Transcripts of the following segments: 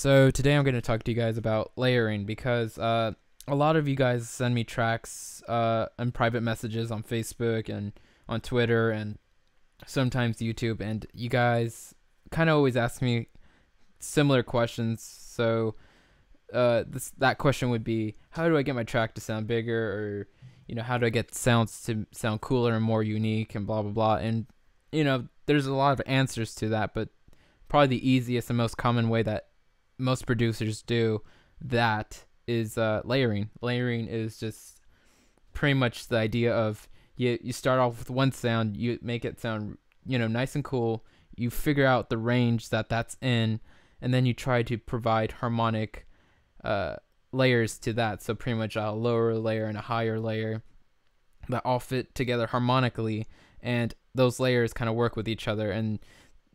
So today I'm going to talk to you guys about layering because a lot of you guys send me tracks and private messages on Facebook and on Twitter and sometimes YouTube, and you guys kind of always ask me similar questions. So that question would be, how do I get my track to sound bigger, or how do I get sounds to sound cooler and more unique, and blah blah blah. And there's a lot of answers to that, but probably the easiest and most common way that most producers do that is layering. Layering is just pretty much the idea of you start off with one sound, you make it sound nice and cool, you figure out the range that's in, and then you try to provide harmonic layers to that. So pretty much a lower layer and a higher layer that all fit together harmonically, and those layers kind of work with each other. And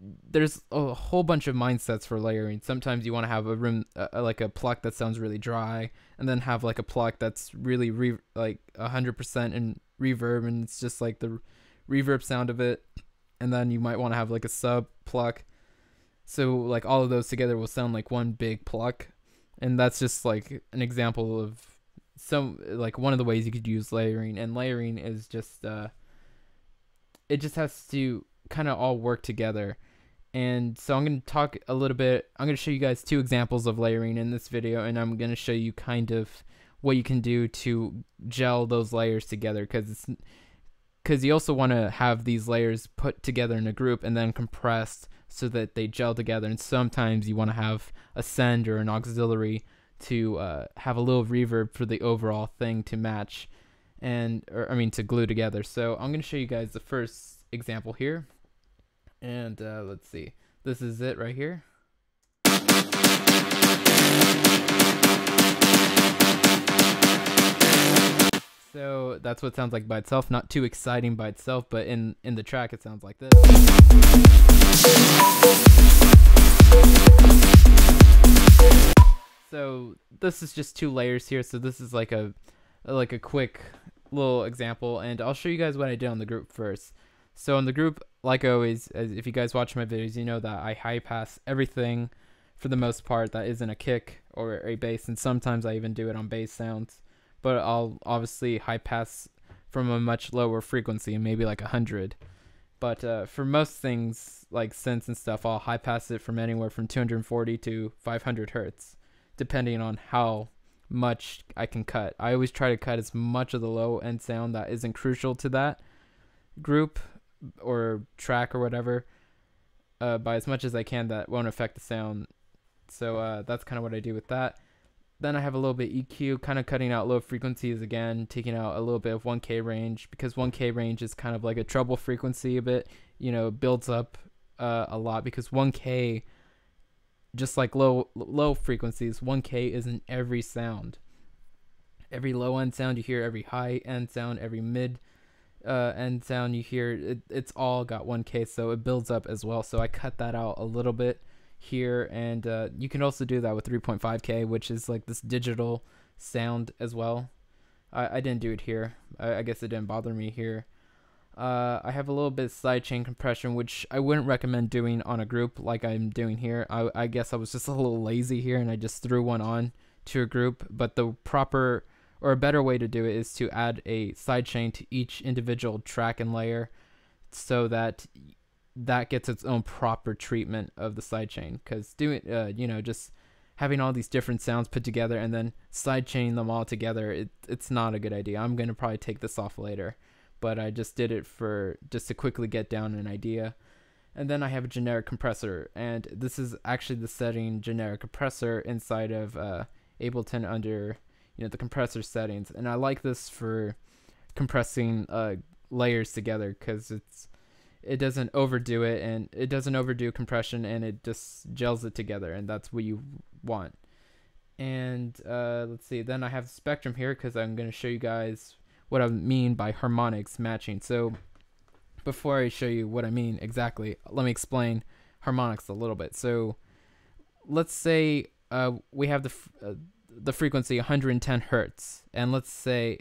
there's a whole bunch of mindsets for layering. Sometimes you want to have a room like a pluck that sounds really dry, and then have like a pluck that's really like 100% in reverb, and it's just like the reverb sound of it. And then you might want to have like a sub pluck, so like all of those together will sound like one big pluck. And that's just like an example of one of the ways you could use layering. And layering is just it just has to kind of all work together. And so I'm going to talk a little bit. I'm going to show you guys two examples of layering in this video, and I'm going to show you kind of what you can do to gel those layers together, because you also want to have these layers put together in a group and then compressed so that they gel together. And sometimes you want to have a send or an auxiliary to have a little reverb for the overall thing to match, to glue together. So I'm going to show you guys the first example here. And let's see, this is it right here. So that's what it sounds like by itself. Not too exciting by itself, but in the track it sounds like this. So this is just two layers here. So this is like a quick little example, and I'll show you guys what I did on the group first. So on the group, like always, if you guys watch my videos, you know that I high pass everything for the most part that isn't a kick or a bass, and sometimes I even do it on bass sounds. But I'll obviously high pass from a much lower frequency, maybe like 100. But for most things like synths and stuff, I'll high pass it from anywhere from 240 to 500 hertz, depending on how much I can cut. I always try to cut as much of the low end sound that isn't crucial to that group or track or whatever, by as much as I can that won't affect the sound. So that's kind of what I do with that. Then I have a little bit EQ, kind of cutting out low frequencies again, taking out a little bit of 1K range, because 1K range is kind of like a treble frequency a bit, builds up a lot, because 1K, just like low frequencies, 1K isn't every sound. Every low end sound you hear, every high end sound, every mid end sound you hear, it's all got 1K, so it builds up as well. So I cut that out a little bit here, and you can also do that with 3.5K, which is like this digital sound as well. I didn't do it here. I guess it didn't bother me here. I have a little bit of sidechain compression, which I wouldn't recommend doing on a group like I'm doing here. I guess I was just a little lazy here, and I just threw one on to a group. But the proper or a better way to do it is to add a sidechain to each individual track and layer, so that gets its own proper treatment of the sidechain. Because doing just having all these different sounds put together and then sidechaining them all together, it's not a good idea. I'm gonna probably take this off later, but I just did it just to quickly get down an idea. And then I have a generic compressor, and this is actually the setting generic compressor inside of Ableton under the compressor settings. And I like this for compressing layers together, because it doesn't overdo it, and it doesn't overdo compression, and it just gels it together, and that's what you want. And let's see, then I have the spectrum here, because I'm going to show you guys what I mean by harmonics matching. So before I show you what I mean exactly, let me explain harmonics a little bit. So let's say we have the frequency 110 hertz, and let's say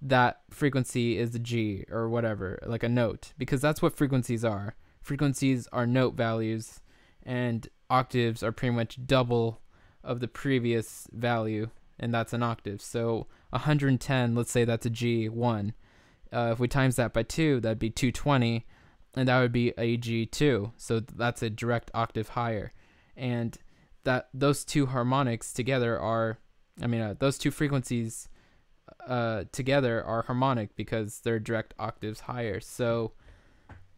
that frequency is a G or whatever, like a note, because that's what frequencies are. Frequencies are note values, and octaves are pretty much double of the previous value, and that's an octave. So 110, let's say that's a G1. If we times that by 2, that'd be 220, and that would be a G2. So that's a direct octave higher. And that those two harmonics together are, those two frequencies together are harmonic because they're direct octaves higher. So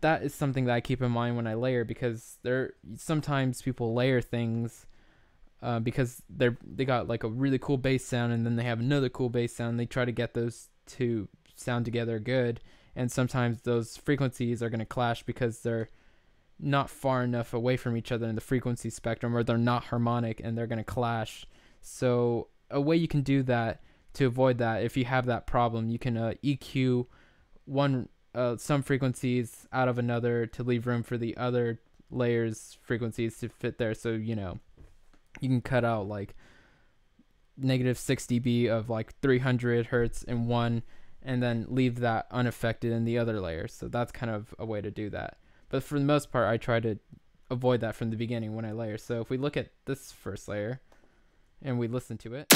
that is something that I keep in mind when I layer, because sometimes people layer things because they got like a really cool bass sound, and then they have another cool bass sound. They try to get those two sound together good, and sometimes those frequencies are going to clash because they're not far enough away from each other in the frequency spectrum, or they're not harmonic and they're going to clash. So a way you can do that to avoid that, if you have that problem, you can EQ some frequencies out of another to leave room for the other layers frequencies to fit there. So you can cut out like -6 dB of like 300 hertz in one, and then leave that unaffected in the other layer. So that's kind of a way to do that. But for the most part, I try to avoid that from the beginning when I layer. So if we look at this first layer and we listen to it,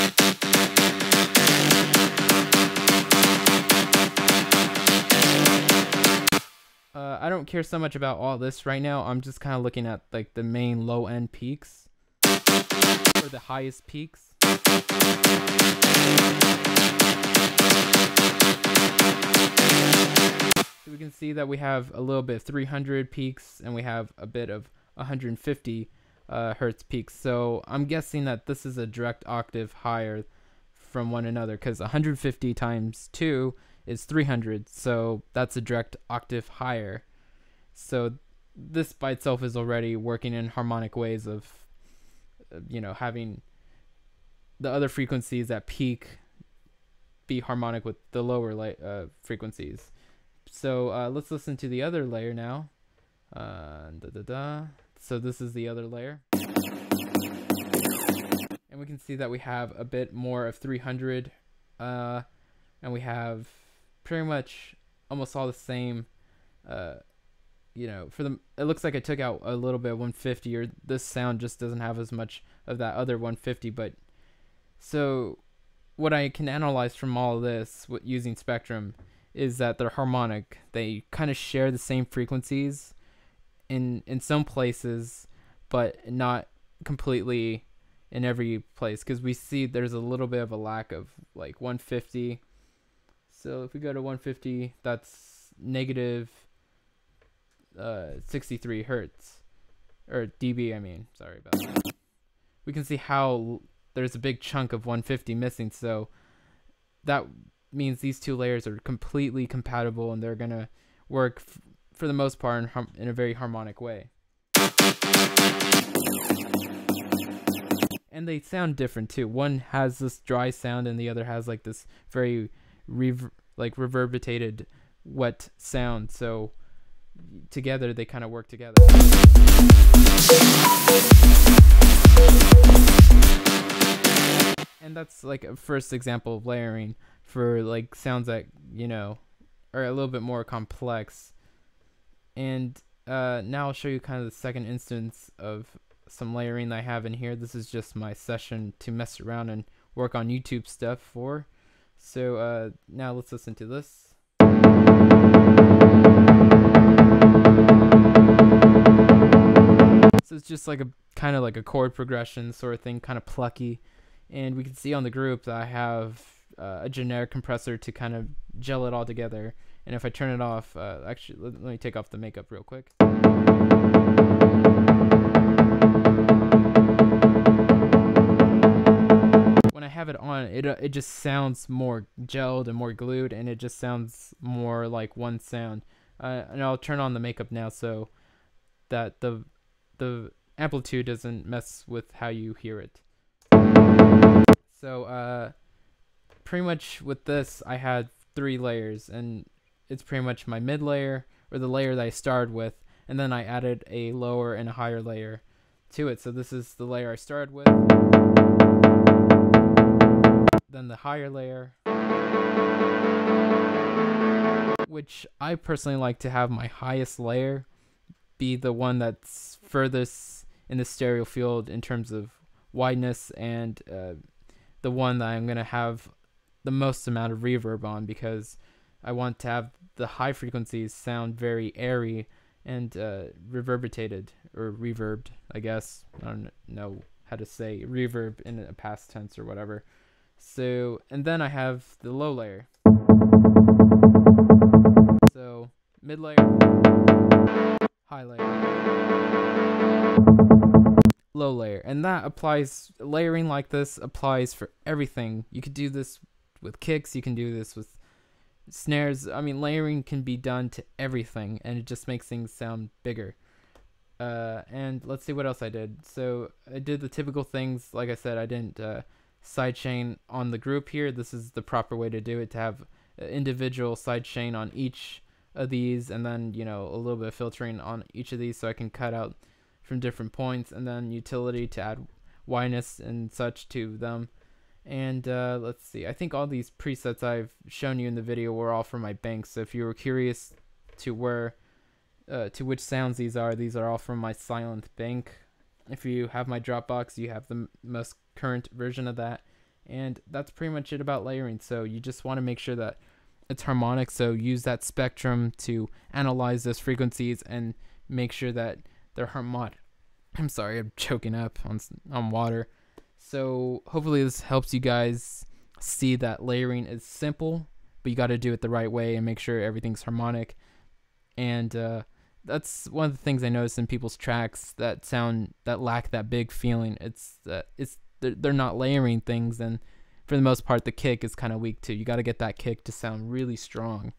I don't care so much about all this right now. I'm just kind of looking at like the main low end peaks, or the highest peaks. So we can see that we have a little bit of 300 peaks, and we have a bit of 150 hertz peaks. So I'm guessing that this is a direct octave higher from one another, because 150 times 2 is 300, so that's a direct octave higher. So this by itself is already working in harmonic ways of having the other frequencies at peak be harmonic with the lower frequencies. So let's listen to the other layer now. So this is the other layer, and we can see that we have a bit more of 300, and we have pretty much almost all the same. It looks like I took out a little bit of 150, or this sound just doesn't have as much of that other 150. But so what I can analyze from all of this using Spectrum is that they're harmonic. They kind of share the same frequencies in some places, but not completely in every place, because we see there's a little bit of a lack of like 150. So if we go to 150, that's negative 63 hertz, or dB, sorry about that. We can see how there's a big chunk of 150 missing, so that means these two layers are completely compatible, and they're gonna work for the most part in a very harmonic way. And they sound different too. One has this dry sound, and the other has like this very reverberated wet sound. So together they kind of work together. And that's like a first example of layering for like sounds that are a little bit more complex. And now I'll show you kind of the second instance of some layering that I have in here. This is just my session to mess around and work on YouTube stuff for. So now let's listen to this. So it's just like a kind of like a chord progression sort of thing, kind of plucky. And we can see on the group that I have a generic compressor to kind of gel it all together. And if I turn it off, actually, let me take off the makeup real quick. When I have it on, it just sounds more gelled and more glued, and it just sounds more like one sound. And I'll turn on the makeup now so that the amplitude doesn't mess with how you hear it. So pretty much with this, I had 3 layers, and it's pretty much my mid layer, or the layer that I started with, and then I added a lower and a higher layer to it. So this is the layer I started with, then the higher layer, which I personally like to have my highest layer be the one that's furthest in the stereo field in terms of wideness, and the one that I'm going to have the most amount of reverb on, because I want to have the high frequencies sound very airy and reverberated, or reverbed, I guess. I don't know how to say reverb in a past tense or whatever. So, and then I have the low layer. So, mid layer, high layer, low layer. And that applies, layering like this applies for everything. You could do this with kicks, you can do this with snares. I mean, layering can be done to everything, and it just makes things sound bigger. And let's see what else I did. So I did the typical things. Like I said, I didn't sidechain on the group here. This is the proper way to do it, to have individual sidechain on each of these, and then, you know, a little bit of filtering on each of these so I can cut out from different points, and then utility to add wideness and such to them. And let's see, I think all these presets I've shown you in the video were all from my bank. So if you were curious to where to which sounds these are all from my Silent bank. If you have my Dropbox, you have the most current version of that. And that's pretty much it about layering. So you just want to make sure that it's harmonic. So use that spectrum to analyze those frequencies and make sure that they're harmonic. I'm sorry, I'm choking up on water. So hopefully this helps you guys see that layering is simple, but you got to do it the right way and make sure everything's harmonic. And that's one of the things I notice in people's tracks that lack that big feeling. They're not layering things, and for the most part the kick is kind of weak too. You got to get that kick to sound really strong.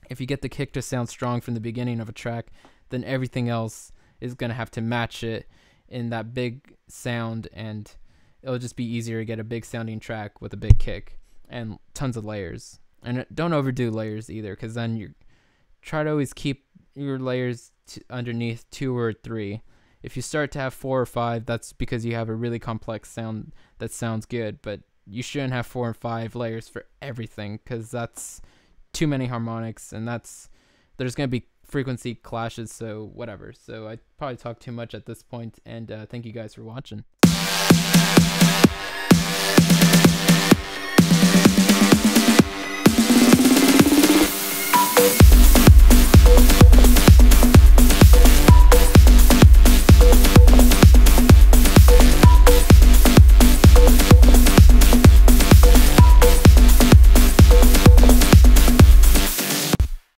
If you get the kick to sound strong from the beginning of a track, then everything else is going to have to match it in that big sound, and it'll just be easier to get a big sounding track with a big kick and tons of layers. And don't overdo layers either, because then you try to always keep your layers underneath 2 or 3. If you start to have 4 or 5, that's because you have a really complex sound that sounds good, but you shouldn't have 4 and 5 layers for everything, because that's too many harmonics, and there's going to be frequency clashes, so whatever. So I probably talked too much at this point, and thank you guys for watching.